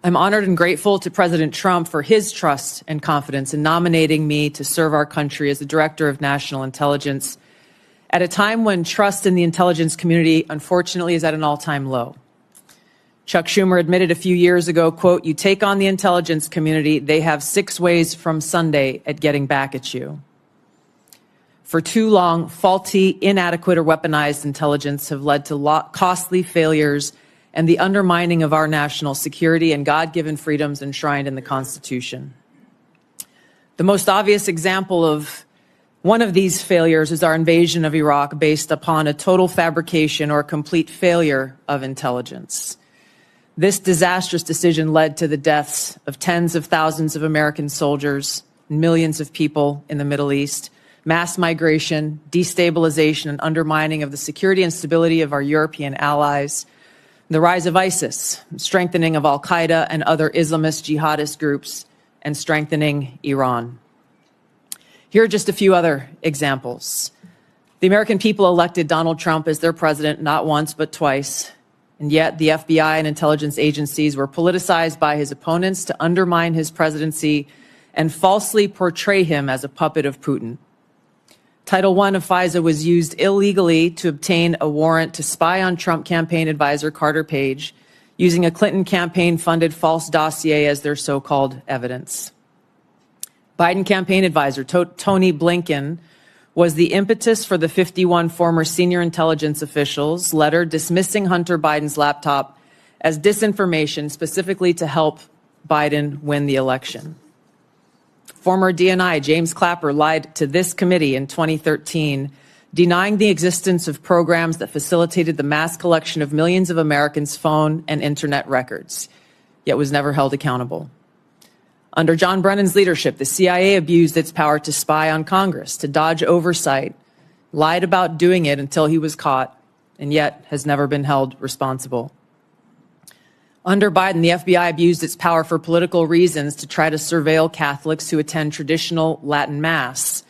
I'm honored and grateful to President Trump for his trust and confidence in nominating me to serve our country as the Director of National Intelligence at a time when trust in the intelligence community, unfortunately, is at an all-time low. Chuck Schumer admitted a few years ago, quote, "You take on the intelligence community, they have 6 ways from Sunday at getting back at you." For too long, faulty, inadequate, or weaponized intelligence have led to costly failures and the undermining of our national security and God-given freedoms enshrined in the Constitution. The most obvious example of one of these failures is our invasion of Iraq based upon a total fabrication or complete failure of intelligence. This disastrous decision led to the deaths of tens of thousands of American soldiers, millions of people in the Middle East, mass migration, destabilization, and undermining of the security and stability of our European allies, the rise of ISIS, strengthening of al-Qaeda and other Islamist jihadist groups, and strengthening Iran. Here are just a few other examples. The American people elected Donald Trump as their president not once but twice, and yet the FBI and intelligence agencies were politicized by his opponents to undermine his presidency and falsely portray him as a puppet of Putin. Title I of FISA was used illegally to obtain a warrant to spy on Trump campaign advisor Carter Page, using a Clinton campaign-funded false dossier as their so-called evidence. Biden campaign advisor Tony Blinken was the impetus for the 51 former senior intelligence officials' letter dismissing Hunter Biden's laptop as disinformation specifically to help Biden win the election. Former DNI James Clapper lied to this committee in 2013, denying the existence of programs that facilitated the mass collection of millions of Americans' phone and internet records, yet was never held accountable. Under John Brennan's leadership, the CIA abused its power to spy on Congress, to dodge oversight, lied about doing it until he was caught, and yet has never been held responsible. Under Biden, the FBI abused its power for political reasons to try to surveil Catholics who attend traditional Latin Mass,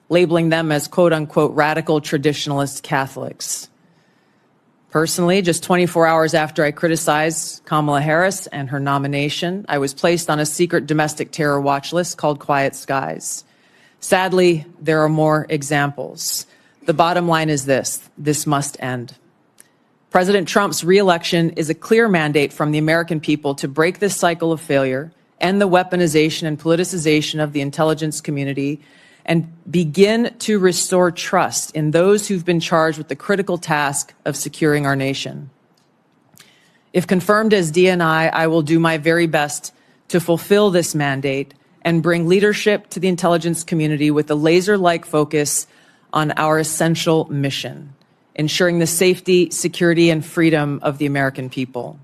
labeling them as quote-unquote radical traditionalist Catholics. Personally, just 24 hours after I criticized Kamala Harris and her nomination, I was placed on a secret domestic terror watch list called Quiet Skies. Sadly, there are more examples. The bottom line is this must end. President Trump's re-election is a clear mandate from the American people to break this cycle of failure, end the weaponization and politicization of the intelligence community, and begin to restore trust in those who've been charged with the critical task of securing our nation. If confirmed as DNI, I will do my very best to fulfill this mandate and bring leadership to the intelligence community with a laser-like focus on our essential mission, ensuring the safety, security, and freedom of the American people.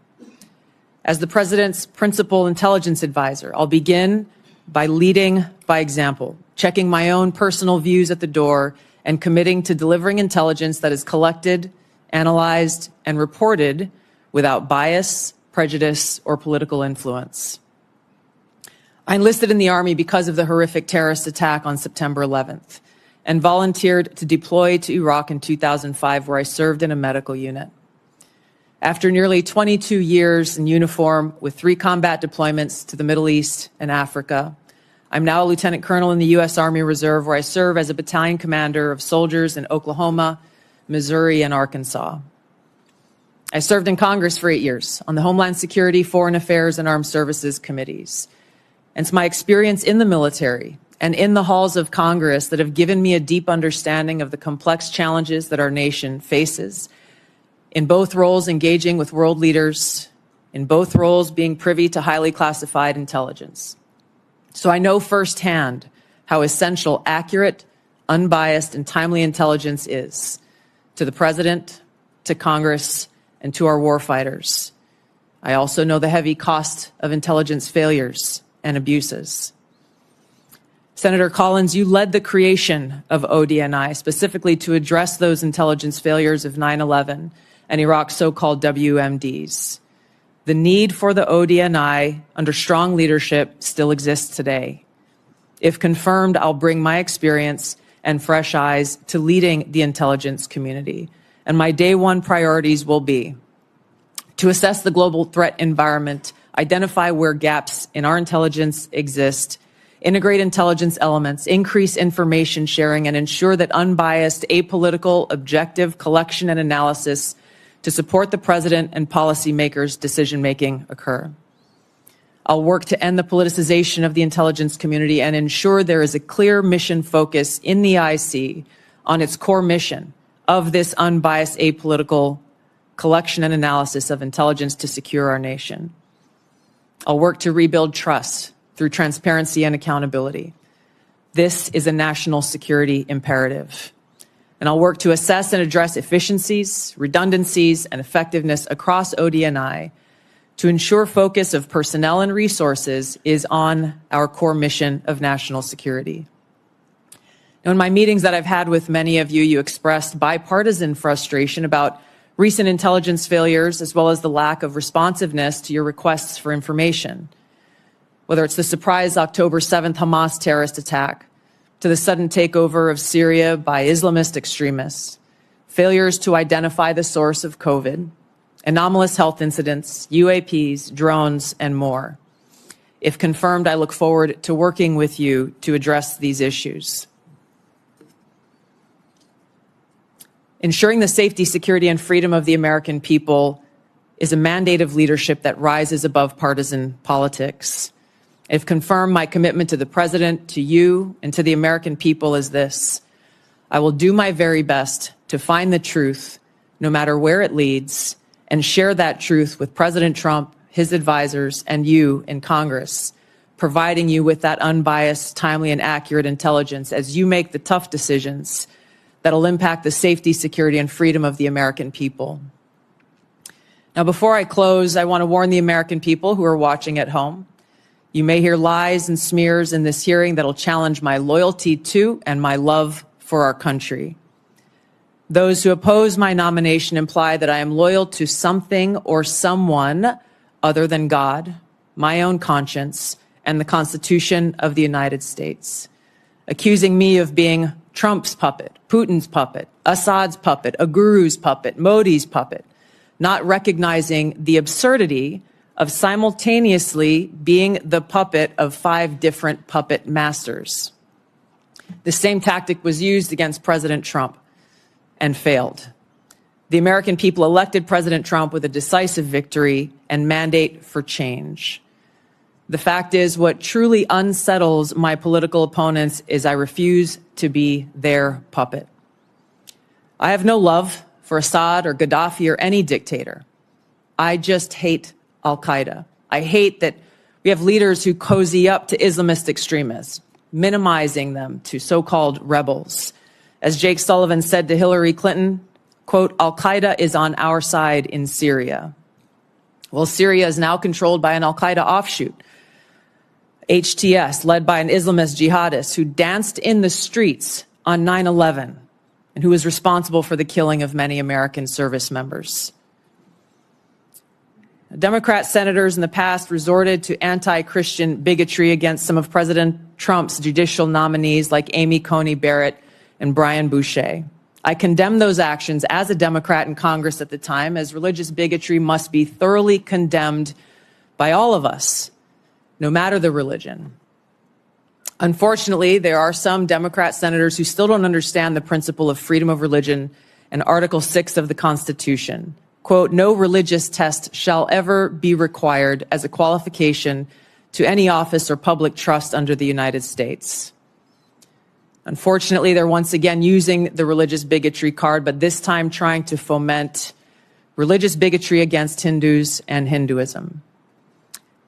As the President's principal intelligence advisor, I'll begin by leading by example, checking my own personal views at the door, and committing to delivering intelligence that is collected, analyzed, and reported without bias, prejudice, or political influence. I enlisted in the Army because of the horrific terrorist attack on September 11th and volunteered to deploy to Iraq in 2005, where I served in a medical unit. After nearly 22 years in uniform with 3 combat deployments to the Middle East and Africa, I'm now a lieutenant colonel in the U.S. Army Reserve, where I serve as a battalion commander of soldiers in Oklahoma, Missouri, and Arkansas. I served in Congress for 8 years on the Homeland Security, Foreign Affairs, and Armed Services committees. And it's my experience in the military and in the halls of Congress that have given me a deep understanding of the complex challenges that our nation faces, in both roles engaging with world leaders, in both roles being privy to highly classified intelligence. So I know firsthand how essential accurate, unbiased, and timely intelligence is to the President, to Congress, and to our warfighters. I also know the heavy cost of intelligence failures and abuses. Senator Collins, you led the creation of ODNI specifically to address those intelligence failures of 9/11 and Iraq's so-called WMDs. The need for the ODNI under strong leadership still exists today. If confirmed, I'll bring my experience and fresh eyes to leading the intelligence community. And my day one priorities will be to assess the global threat environment identify where gaps in our intelligence exist, integrate intelligence elements, increase information sharing, and ensure that unbiased, apolitical, objective collection and analysis to support the president and policymakers' decision-making occur. I'll work to end the politicization of the intelligence community and ensure there is a clear mission focus in the IC on its core mission of this unbiased, apolitical collection and analysis of intelligence to secure our nation. I'll work to rebuild trust through transparency and accountability. This is a national security imperative. And I'll work to assess and address efficiencies, redundancies, and effectiveness across ODNI to ensure focus of personnel and resources is on our core mission of national security. Now, in my meetings that I've had with many of you, you expressed bipartisan frustration about recent intelligence failures as well as the lack of responsiveness to your requests for information. Whether it's the surprise October 7th Hamas terrorist attack, to the sudden takeover of Syria by Islamist extremists, failures to identify the source of COVID, anomalous health incidents, UAPs, drones, and more. If confirmed, I look forward to working with you to address these issues. Ensuring the safety, security, and freedom of the American people is a mandate of leadership that rises above partisan politics. If confirmed, my commitment to the President, to you, and to the American people is this: I will do my very best to find the truth, no matter where it leads, and share that truth with President Trump, his advisors, and you in Congress, providing you with that unbiased, timely, and accurate intelligence as you make the tough decisions that'll impact the safety, security, and freedom of the American people. Now, before I close, I want to warn the American people who are watching at home. You may hear lies and smears in this hearing that'll challenge my loyalty to and my love for our country. Those who oppose my nomination imply that I am loyal to something or someone other than God, my own conscience, and the Constitution of the United States, accusing me of being Trump's puppet, Putin's puppet, Assad's puppet, a guru's puppet, Modi's puppet, not recognizing the absurdity of simultaneously being the puppet of 5 different puppet masters. The same tactic was used against President Trump and failed. The American people elected President Trump with a decisive victory and mandate for change. The fact is, what truly unsettles my political opponents is I refuse to be their puppet. I have no love for Assad or Gaddafi or any dictator. I just hate Al-Qaeda. I hate that we have leaders who cozy up to Islamist extremists, minimizing them to so-called rebels. As Jake Sullivan said to Hillary Clinton, quote, Al-Qaeda is on our side in Syria. Well, Syria is now controlled by an Al-Qaeda offshoot, HTS, led by an Islamist jihadist who danced in the streets on 9/11 and who was responsible for the killing of many American service members. Democrat senators in the past resorted to anti-Christian bigotry against some of President Trump's judicial nominees like Amy Coney Barrett and Brian Boucher. I condemn those actions as a Democrat in Congress at the time, as religious bigotry must be thoroughly condemned by all of us, no matter the religion. Unfortunately, there are some Democrat senators who still don't understand the principle of freedom of religion and Article 6 of the Constitution. Quote, no religious test shall ever be required as a qualification to any office or public trust under the United States. Unfortunately, they're once again using the religious bigotry card, but this time trying to foment religious bigotry against Hindus and Hinduism.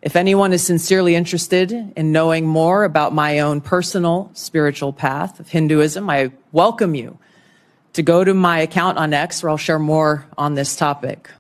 If anyone is sincerely interested in knowing more about my own personal spiritual path of Hinduism, I welcome you to go to my account on X, where I'll share more on this topic.